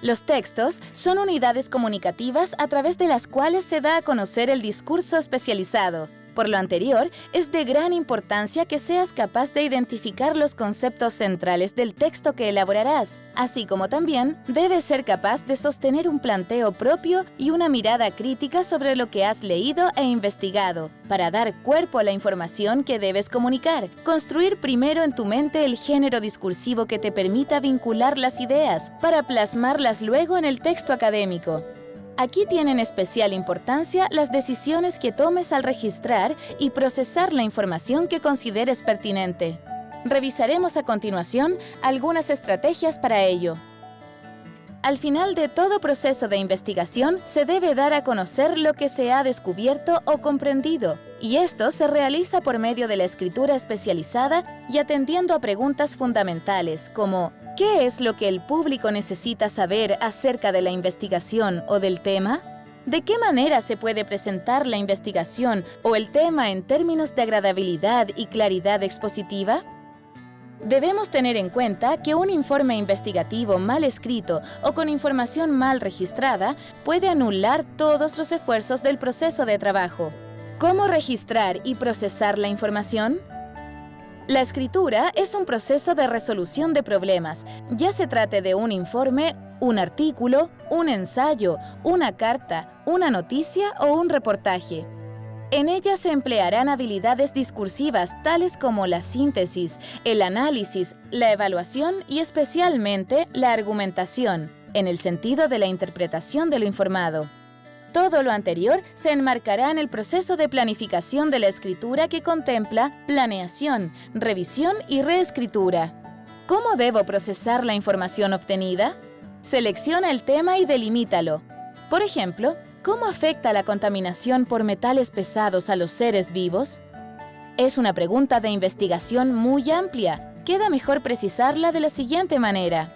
Los textos son unidades comunicativas a través de las cuales se da a conocer el discurso especializado. Por lo anterior, es de gran importancia que seas capaz de identificar los conceptos centrales del texto que elaborarás, así como también debes ser capaz de sostener un planteo propio y una mirada crítica sobre lo que has leído e investigado, para dar cuerpo a la información que debes comunicar. Construir primero en tu mente el género discursivo que te permita vincular las ideas, para plasmarlas luego en el texto académico. Aquí tienen especial importancia las decisiones que tomes al registrar y procesar la información que consideres pertinente. Revisaremos a continuación algunas estrategias para ello. Al final de todo proceso de investigación, se debe dar a conocer lo que se ha descubierto o comprendido, y esto se realiza por medio de la escritura especializada y atendiendo a preguntas fundamentales como ¿qué es lo que el público necesita saber acerca de la investigación o del tema? ¿De qué manera se puede presentar la investigación o el tema en términos de agradabilidad y claridad expositiva? Debemos tener en cuenta que un informe investigativo mal escrito o con información mal registrada puede anular todos los esfuerzos del proceso de trabajo. ¿Cómo registrar y procesar la información? La escritura es un proceso de resolución de problemas, ya se trate de un informe, un artículo, un ensayo, una carta, una noticia o un reportaje. En ella se emplearán habilidades discursivas tales como la síntesis, el análisis, la evaluación y especialmente la argumentación, en el sentido de la interpretación de lo informado. Todo lo anterior se enmarcará en el proceso de planificación de la escritura que contempla planeación, revisión y reescritura. ¿Cómo debo procesar la información obtenida? Selecciona el tema y delimítalo. Por ejemplo, ¿cómo afecta la contaminación por metales pesados a los seres vivos? Es una pregunta de investigación muy amplia. Queda mejor precisarla de la siguiente manera.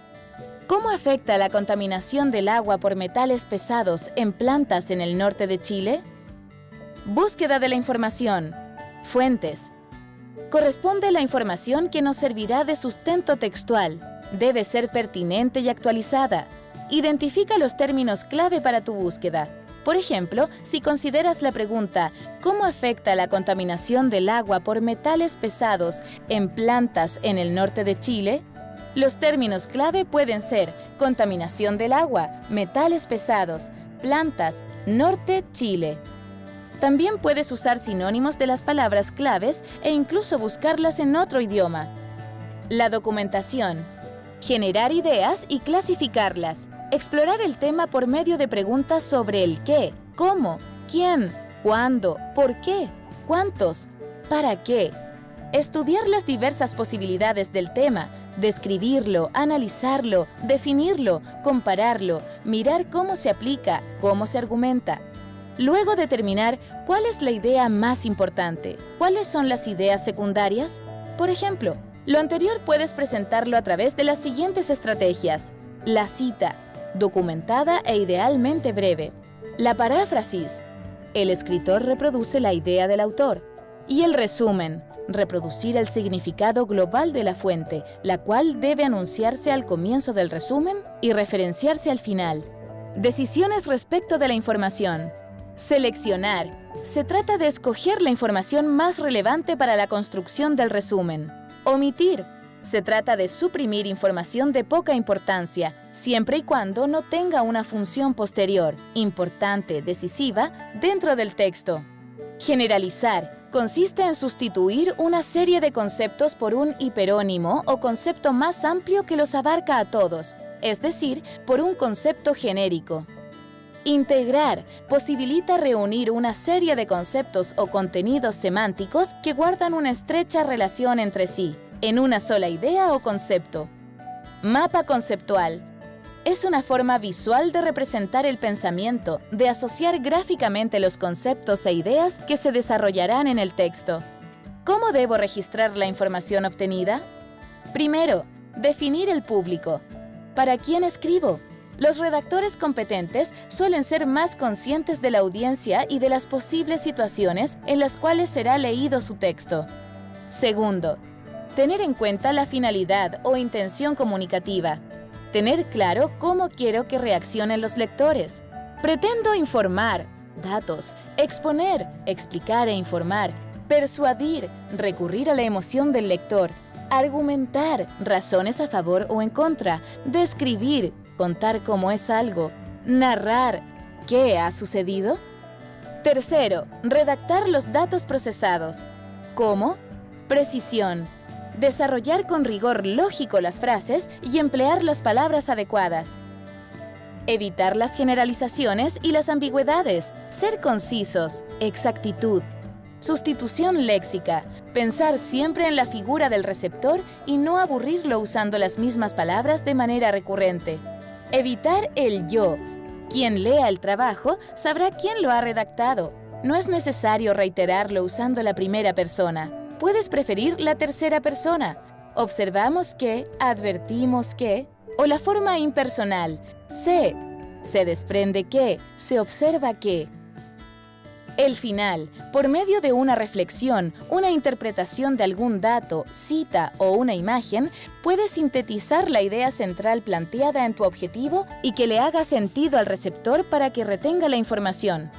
¿Cómo afecta la contaminación del agua por metales pesados en plantas en el norte de Chile? Búsqueda de la información. Fuentes. Corresponde la información que nos servirá de sustento textual. Debe ser pertinente y actualizada. Identifica los términos clave para tu búsqueda. Por ejemplo, si consideras la pregunta ¿cómo afecta la contaminación del agua por metales pesados en plantas en el norte de Chile? Los términos clave pueden ser contaminación del agua, metales pesados, plantas, norte, Chile. También puedes usar sinónimos de las palabras claves e incluso buscarlas en otro idioma. La documentación. Generar ideas y clasificarlas. Explorar el tema por medio de preguntas sobre el qué, cómo, quién, cuándo, por qué, cuántos, para qué. Estudiar las diversas posibilidades del tema, describirlo, analizarlo, definirlo, compararlo, mirar cómo se aplica, cómo se argumenta. Luego determinar cuál es la idea más importante, cuáles son las ideas secundarias. Por ejemplo, lo anterior puedes presentarlo a través de las siguientes estrategias. La cita, documentada e idealmente breve. La paráfrasis. El escritor reproduce la idea del autor. Y el resumen. Reproducir el significado global de la fuente, la cual debe anunciarse al comienzo del resumen y referenciarse al final. Decisiones respecto de la información. Seleccionar. Se trata de escoger la información más relevante para la construcción del resumen. Omitir. Se trata de suprimir información de poca importancia, siempre y cuando no tenga una función posterior, importante, decisiva, dentro del texto. Generalizar. Consiste en sustituir una serie de conceptos por un hiperónimo o concepto más amplio que los abarca a todos, es decir, por un concepto genérico. Integrar. Posibilita reunir una serie de conceptos o contenidos semánticos que guardan una estrecha relación entre sí, en una sola idea o concepto. Mapa conceptual. Es una forma visual de representar el pensamiento, de asociar gráficamente los conceptos e ideas que se desarrollarán en el texto. ¿Cómo debo registrar la información obtenida? Primero, definir el público. ¿Para quién escribo? Los redactores competentes suelen ser más conscientes de la audiencia y de las posibles situaciones en las cuales será leído su texto. Segundo, tener en cuenta la finalidad o intención comunicativa. Tener claro cómo quiero que reaccionen los lectores. Pretendo informar, datos, exponer, explicar e informar, persuadir, recurrir a la emoción del lector, argumentar, razones a favor o en contra, describir, contar cómo es algo, narrar, ¿qué ha sucedido? Tercero, redactar los datos procesados. ¿Cómo? Precisión. Desarrollar con rigor lógico las frases y emplear las palabras adecuadas. Evitar las generalizaciones y las ambigüedades. Ser concisos. Exactitud. Sustitución léxica. Pensar siempre en la figura del receptor y no aburrirlo usando las mismas palabras de manera recurrente. Evitar el yo. Quien lea el trabajo sabrá quién lo ha redactado. No es necesario reiterarlo usando la primera persona. Puedes preferir la tercera persona. Observamos que, advertimos que, o la forma impersonal. Se desprende que, se observa que. El final, por medio de una reflexión, una interpretación de algún dato, cita o una imagen, puede sintetizar la idea central planteada en tu objetivo y que le haga sentido al receptor para que retenga la información.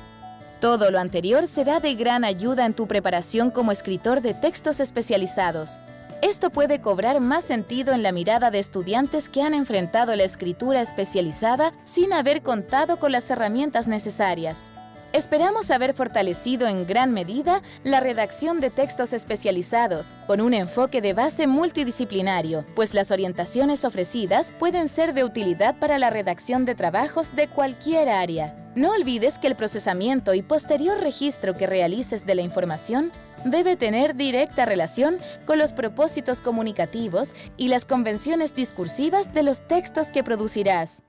Todo lo anterior será de gran ayuda en tu preparación como escritor de textos especializados. Esto puede cobrar más sentido en la mirada de estudiantes que han enfrentado la escritura especializada sin haber contado con las herramientas necesarias. Esperamos haber fortalecido en gran medida la redacción de textos especializados, con un enfoque de base multidisciplinario, pues las orientaciones ofrecidas pueden ser de utilidad para la redacción de trabajos de cualquier área. No olvides que el procesamiento y posterior registro que realices de la información debe tener directa relación con los propósitos comunicativos y las convenciones discursivas de los textos que producirás.